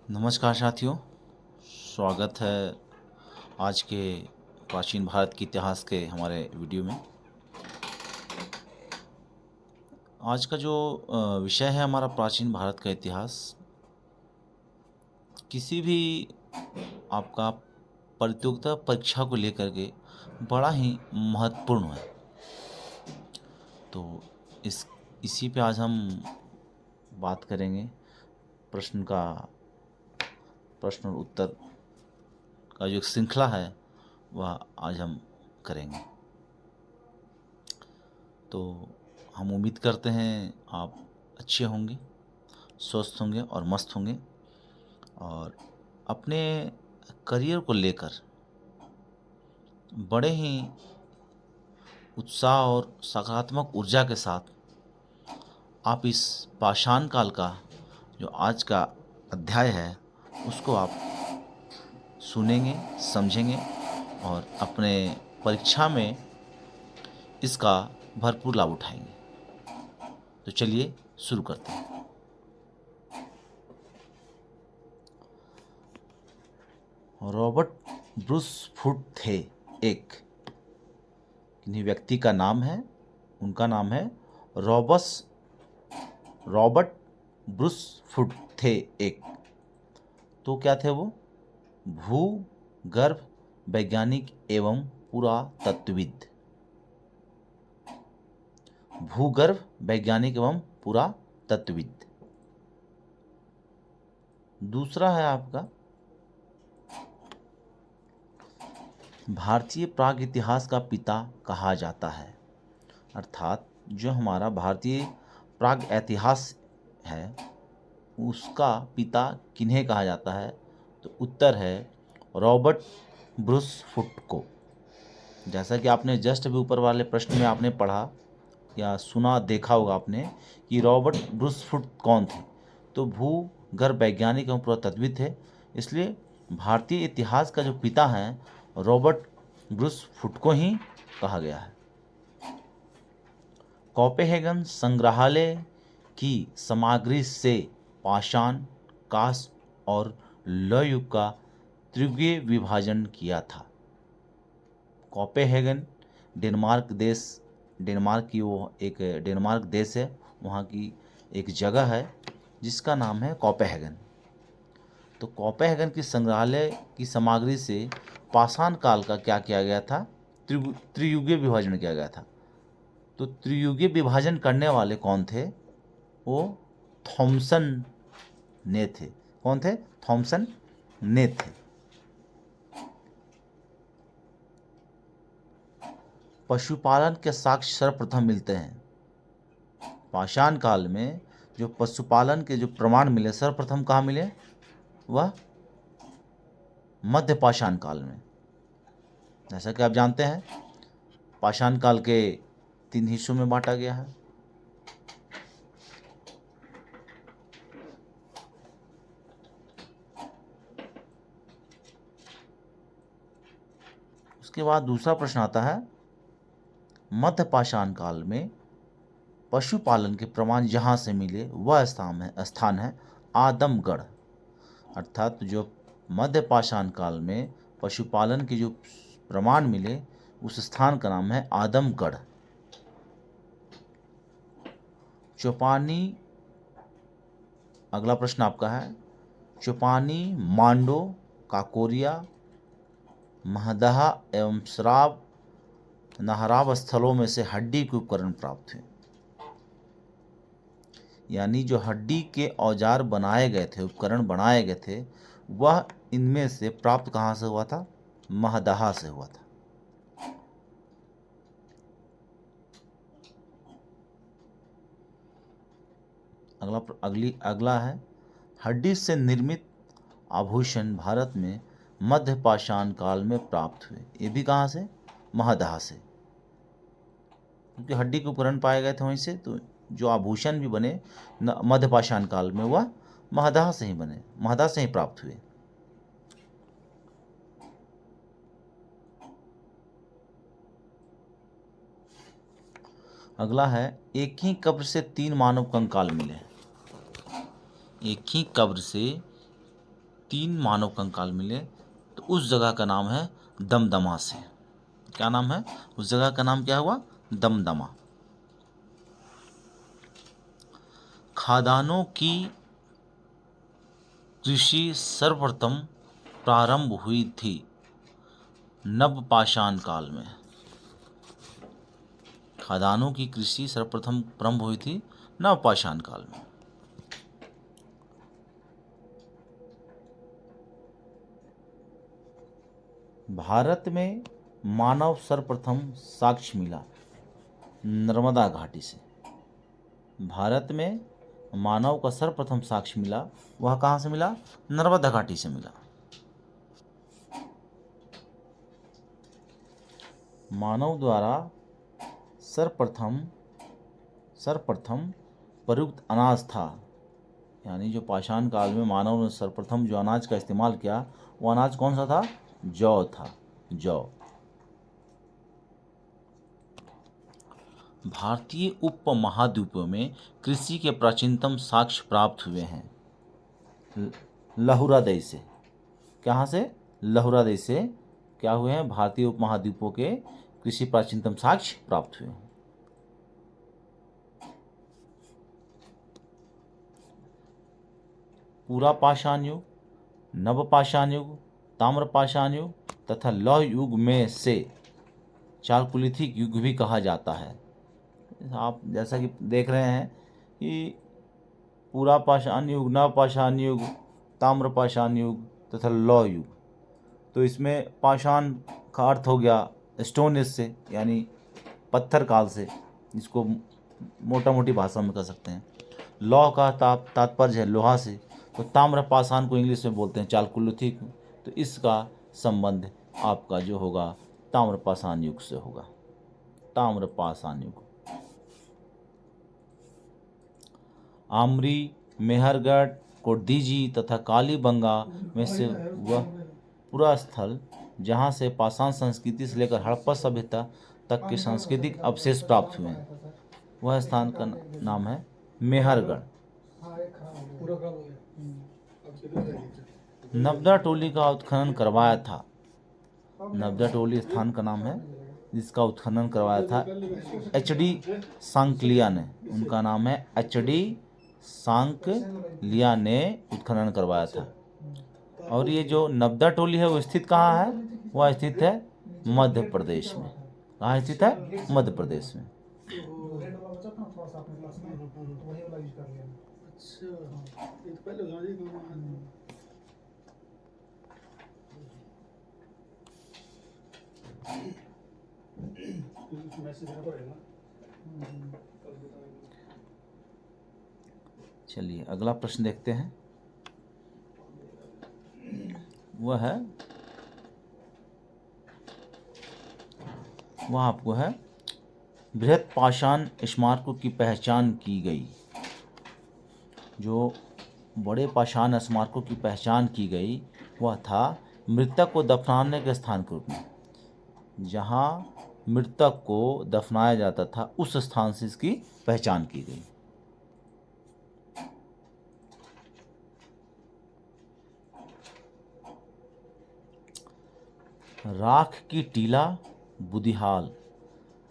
नमस्कार साथियों, स्वागत है आज के प्राचीन भारत के इतिहास के हमारे वीडियो में। आज का जो विषय है हमारा प्राचीन भारत का इतिहास, किसी भी आपका प्रतियोगिता परीक्षा को लेकर के बड़ा ही महत्वपूर्ण है। तो इसी पे आज हम बात करेंगे। प्रश्न और उत्तर का जो श्रृंखला है वह आज हम करेंगे। तो हम उम्मीद करते हैं आप अच्छे होंगे, स्वस्थ होंगे और मस्त होंगे, और अपने करियर को लेकर बड़े ही उत्साह और सकारात्मक ऊर्जा के साथ आप इस पाषाण काल का जो आज का अध्याय है उसको आप सुनेंगे, समझेंगे और अपने परीक्षा में इसका भरपूर लाभ उठाएंगे। तो चलिए शुरू करते हैं। रॉबर्ट ब्रूस फुट थे एक, इन्हीं व्यक्ति का नाम है, उनका नाम है रॉबर्ट ब्रूस फुट थे एक। तो क्या थे वो? भूगर्भ वैज्ञानिक एवं पुरातत्वविद। भूगर्भ वैज्ञानिक एवं पुरातत्वविद। दूसरा है आपका भारतीय प्राग इतिहास का पिता कहा जाता है। अर्थात जो हमारा भारतीय प्राग इतिहास है उसका पिता किन्हें कहा जाता है? तो उत्तर है रॉबर्ट ब्रूस फुट को। जैसा कि आपने जस्ट अभी ऊपर वाले प्रश्न में आपने पढ़ा या सुना, देखा होगा आपने कि रॉबर्ट ब्रूस फुट कौन थे। तो भूगर्भ वैज्ञानिक एवं पुरातत्वविद थे, इसलिए भारतीय इतिहास का जो पिता है रॉबर्ट ब्रूस फुट को ही कहा गया है। कोपेनहेगन संग्रहालय की सामग्री से पाषाण, कांस्य और लौह युग का त्रियुगीय विभाजन किया था। कोपेनहेगन डेनमार्क देश है, वहाँ की एक जगह है जिसका नाम है कोपेनहेगन। तो कोपेनहेगन की संग्रहालय की सामग्री से पाषाण काल का क्या किया गया था? त्रियुगीय विभाजन किया गया था। तो त्रियुगीय विभाजन करने वाले कौन थे? वो थॉमसन ने थे। कौन थे? थॉमसन ने थे। पशुपालन के साक्ष्य सर्वप्रथम मिलते हैं पाषाण काल में। जो पशुपालन के जो प्रमाण मिले सर्वप्रथम कहाँ मिले? वह मध्य पाषाण काल में। जैसा कि आप जानते हैं पाषाण काल के 3 हिस्सों में बांटा गया है। उसके बाद दूसरा प्रश्न आता है, मध्य पाषाण काल में पशुपालन के प्रमाण जहाँ से मिले वह स्थान है आदमगढ़। अर्थात जो मध्य पाषाण काल में पशुपालन के जो प्रमाण मिले उस स्थान का नाम है आदमगढ़। चौपानी, अगला प्रश्न आपका है, चौपानी, मांडो, काकोरिया, महदहा एवं श्राव नहराव स्थलों में से हड्डी के उपकरण प्राप्त हुए। यानी जो हड्डी के औजार बनाए गए थे, उपकरण बनाए गए थे, वह इनमें से प्राप्त कहाँ से हुआ था? महदहा से हुआ था। अगला है, हड्डी से निर्मित आभूषण भारत में मध्य पाषाण काल में प्राप्त हुए। ये भी कहाँ से? महदहा से, क्योंकि हड्डी के उपकरण पाए गए थे वहीं से। तो जो आभूषण भी बने मध्य पाषाण काल में वह महदहा से ही बने, महदहा से ही प्राप्त हुए। अगला है, एक ही कब्र से 3 मानव कंकाल मिले। एक ही कब्र से 3 मानव कंकाल मिले, तो उस जगह का नाम है दमदमा से। क्या नाम है उस जगह का? नाम क्या हुआ? दमदमा। खादानों की कृषि सर्वप्रथम प्रारंभ हुई थी नवपाषाण काल में। खादानों की कृषि सर्वप्रथम प्रारंभ हुई थी नवपाषाण काल में। भारत में मानव सर्वप्रथम साक्ष्य मिला नर्मदा घाटी से। भारत में मानव का सर्वप्रथम साक्ष्य मिला, वह कहाँ से मिला? नर्मदा घाटी से मिला। मानव द्वारा सर्वप्रथम प्रयुक्त अनाज था, यानी जो पाषाण काल में मानव ने सर्वप्रथम जो अनाज का इस्तेमाल किया, वो अनाज कौन सा था? जौ था, जौ। भारतीय उपमहाद्वीपों में कृषि के प्राचीनतम साक्ष्य प्राप्त हुए हैं लहुरा देश से। कहाँ से? लहुरा देश से क्या हुए हैं? भारतीय उपमहाद्वीपों के कृषि प्राचीनतम साक्ष्य प्राप्त हुए हैं। पूरा पाषाण युग, नवपाषाण युग, ताम्रपाषाण युग तथा लौह युग में से चालकुलिथिक युग भी कहा जाता है। आप जैसा कि देख रहे हैं कि पूरा पाषाण युग, नवपाषाण युग, ताम्रपाषाण युग तथा लौह युग, तो इसमें पाषाण का अर्थ हो गया स्टोन एज से, यानी पत्थर काल से, इसको मोटा मोटी भाषा में कह सकते हैं। लौह का तात्पर्य है लोहा से, तो ताम्रपाषाण को इंग्लिश में बोलते हैं चालकुलिथिक, तो इसका संबंध आपका जो होगा ताम्रपाषाण युग से होगा। ताम्रपाषाण युग। आमरी, मेहरगढ़, कोडदीजी तथा कालीबंगा में से वह पूरा स्थल जहाँ से पाषाण संस्कृति से लेकर हड़प्पा सभ्यता तक के सांस्कृतिक अवशेष प्राप्त हुए हैं, वह स्थान का नाम है मेहरगढ़। नब्दा टोली का उत्खनन करवाया था। नब्दा टोली स्थान का नाम है जिसका उत्खनन करवाया था एच.डी. सांकलिया ने। उनका नाम है एच.डी. सांकलिया ने उत्खनन करवाया था। और ये जो नब्दा टोली है वो स्थित कहाँ है? वह स्थित है मध्य प्रदेश में। कहाँ स्थित है? मध्य प्रदेश में। चलिए अगला प्रश्न देखते हैं। वह आपको है बृहत् पाषाण स्मारकों की पहचान की गई। जो बड़े पाषाण स्मारकों की पहचान की गई वह था मृतक को दफनाने के स्थान के रूप में। जहाँ मृतक को दफनाया जाता था उस स्थान से इसकी पहचान की गई। राख की टीला, बुदिहाल,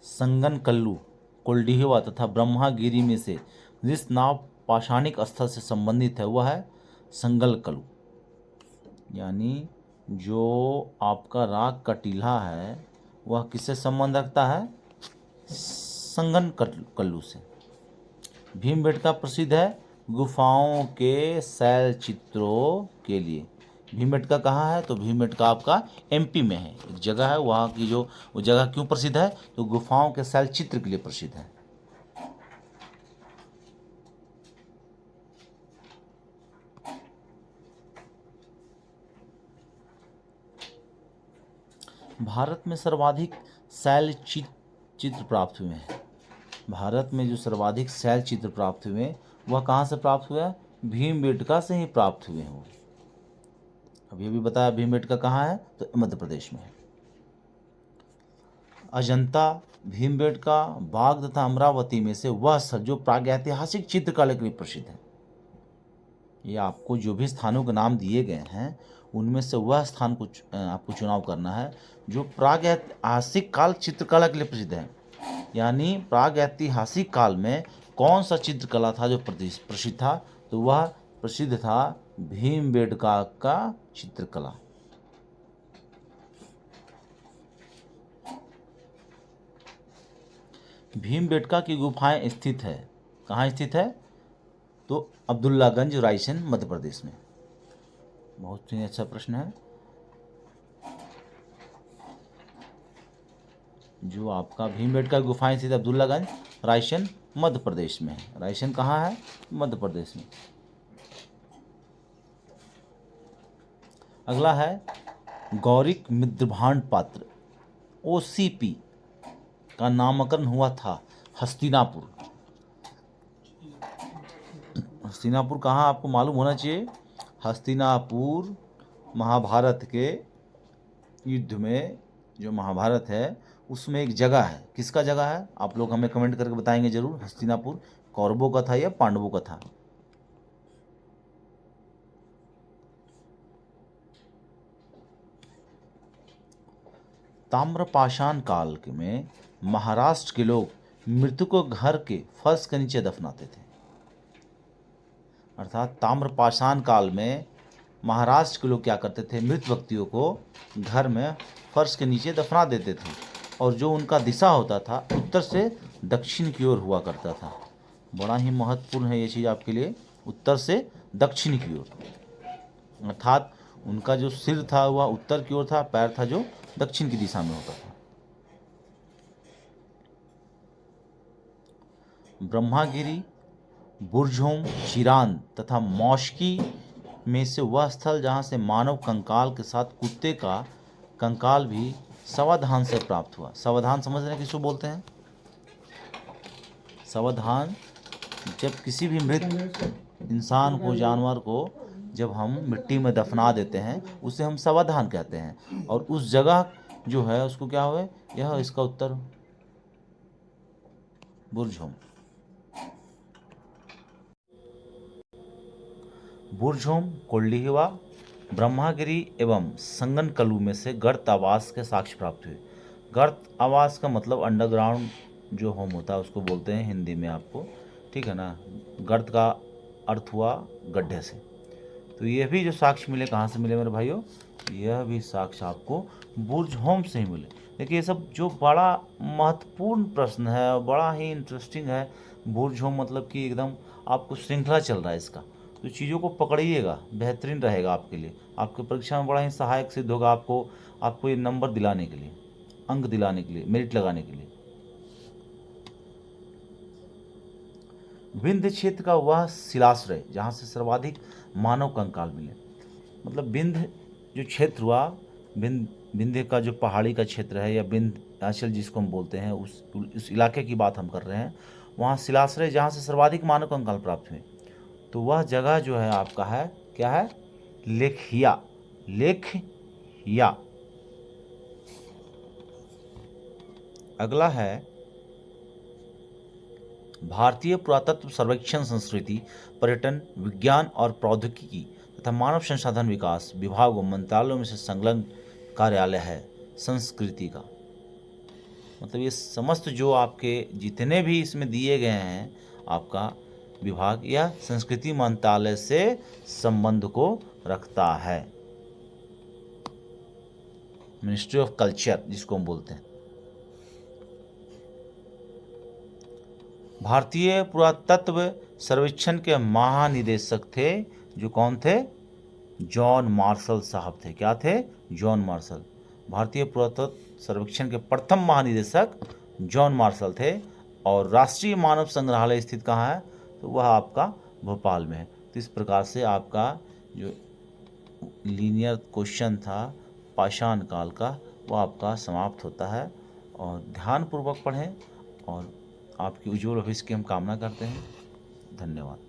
संगनकल्लू, कोल्डिहवा तथा ब्रह्मागिरी में से जिस नाव पाषाणिक स्थल से संबंधित है वह है संगलकल्लू। यानी जो आपका राख का टीला है वह किससे संबंध रखता है? संगनकल्लू से। भीमबेटका प्रसिद्ध है गुफाओं के शैल चित्रों के लिए। भीमबेटका कहाँ है? तो भीमबेटका आपका एमपी में है, एक जगह है। वहाँ की जो वो जगह क्यों प्रसिद्ध है? तो गुफाओं के शैल चित्र के लिए प्रसिद्ध है। भारत में सर्वाधिक शैल चित्र प्राप्त हुए हैं। भारत में जो सर्वाधिक शैल चित्र प्राप्त हुए वह कहाँ से प्राप्त हुआ है? भीमबेटका से ही प्राप्त हुए हैं। अभी अभी बताया भीमबेटका कहाँ है? तो मध्य प्रदेश में है। अजंता, भीमबेटका, बाघ तथा अमरावती में से वह जो प्रागैतिहासिक चित्रकला के लिए प्रसिद्ध है। ये आपको जो भी स्थानों के नाम दिए गए हैं उनमें से वह स्थान को आपको चुनाव करना है जो प्रागैतिहासिक काल चित्रकला के लिए प्रसिद्ध है। यानी प्रागैतिहासिक काल में कौन सा चित्रकला था जो प्रसिद्ध था, तो वह प्रसिद्ध था भीमबेटका का चित्रकला। भीमबेटका की गुफाएं स्थित है, कहाँ स्थित है, तो अब्दुल्लागंज, रायसेन, मध्य प्रदेश में। बहुत ही अच्छा प्रश्न है। जो आपका भीमबेटका की गुफाएं स्थित अब्दुल्लागंज, रायसेन, मध्य प्रदेश में है। रायसेन कहाँ है, मध्य प्रदेश में। अगला है गौरिक मित्रभांड पात्र, OCP का नामकरण हुआ था हस्तिनापुर। हस्तिनापुर कहाँ आपको मालूम होना चाहिए। हस्तिनापुर महाभारत के युद्ध में, जो महाभारत है उसमें एक जगह है। किसका जगह है, आप लोग हमें कमेंट करके बताएंगे जरूर। हस्तिनापुर कौरवों का था या पांडवों का था। ताम्रपाषाण काल में महाराष्ट्र के लोग मृत्यु को घर के फर्श के नीचे दफनाते थे। अर्थात ताम्रपाषाण काल में महाराष्ट्र के लोग क्या करते थे, मृत व्यक्तियों को घर में फर्श के नीचे दफना देते थे और जो उनका दिशा होता था उत्तर से दक्षिण की ओर हुआ करता था। बड़ा ही महत्वपूर्ण है ये चीज़ आपके लिए, उत्तर से दक्षिण की ओर। अर्थात उनका जो सिर था वह उत्तर की ओर था, पैर था जो दक्षिण की दिशा में होता था। ब्रह्मागिरी, बुर्जहोम, चिरान तथा मौशकी में से वह स्थल जहाँ से मानव कंकाल के साथ कुत्ते का कंकाल भी सावधान से प्राप्त हुआ। सावधान समझ रहे हैं किसको बोलते हैं। सावधान, जब किसी भी मृत इंसान को, जानवर को जब हम मिट्टी में दफना देते हैं उसे हम सावधान कहते हैं। और उस जगह जो है उसको क्या हुए, यह इसका उत्तर बुर्जहोम। बुर्जहोम, कोल्डिहिवा, ब्रह्मागिरी एवं संगनकलू में से गर्त आवास के साक्ष्य प्राप्त हुए। गर्त आवास का मतलब अंडरग्राउंड जो होम होता है उसको बोलते हैं हिंदी में आपको, ठीक है ना। गर्त का अर्थ हुआ गड्ढे से। तो ये भी जो साक्ष्य मिले कहाँ से मिले मेरे भाइयों, यह भी साक्ष्य आपको बुर्जहोम से ही मिले। देखिए ये सब जो बड़ा महत्वपूर्ण प्रश्न है और बड़ा ही इंटरेस्टिंग है। बुर्जहोम मतलब कि एकदम आपको श्रृंखला चल रहा है इसका, तो चीज़ों को पकड़िएगा, बेहतरीन रहेगा आपके लिए। आपके परीक्षा में बड़ा ही सहायक सिद्ध होगा आपको ये नंबर दिलाने के लिए, अंक दिलाने के लिए, मेरिट लगाने के लिए। विंध्य क्षेत्र का वह शिलाश्रय जहाँ से सर्वाधिक मानव कंकाल मिले। मतलब विंध्य जो क्षेत्र हुआ, विंध्य का जो पहाड़ी का क्षेत्र है या विंध्याचल जिसको हम बोलते हैं, उस इलाके की बात हम कर रहे हैं। वहाँ शिलाश्रय जहाँ से सर्वाधिक मानव कंकाल प्राप्त हुए, तो वह जगह जो है आपका है, क्या है, लेखिया। लेखिया। अगला है भारतीय पुरातत्व सर्वेक्षण संस्कृति, पर्यटन, विज्ञान और प्रौद्योगिकी तथा मानव संसाधन विकास विभाग व मंत्रालयों में से संलग्न कार्यालय है संस्कृति का। मतलब ये समस्त जो आपके जितने भी इसमें दिए गए हैं आपका विभाग या संस्कृति मंत्रालय से संबंध को रखता है। मिनिस्ट्री ऑफ कल्चर जिसको हम बोलते हैं। भारतीय पुरातत्व सर्वेक्षण के महानिदेशक थे जो कौन थे, जॉन मार्शल साहब थे। क्या थे, जॉन मार्शल। भारतीय पुरातत्व सर्वेक्षण के प्रथम महानिदेशक जॉन मार्शल थे। और राष्ट्रीय मानव संग्रहालय स्थित कहाँ है, तो वह आपका भोपाल में है। तो इस प्रकार से आपका जो लीनियर क्वेश्चन था पाषाण काल का वह आपका समाप्त होता है। और ध्यानपूर्वक पढ़ें और आपकी उज्ज्वल भविष्य की हम कामना करते हैं। धन्यवाद।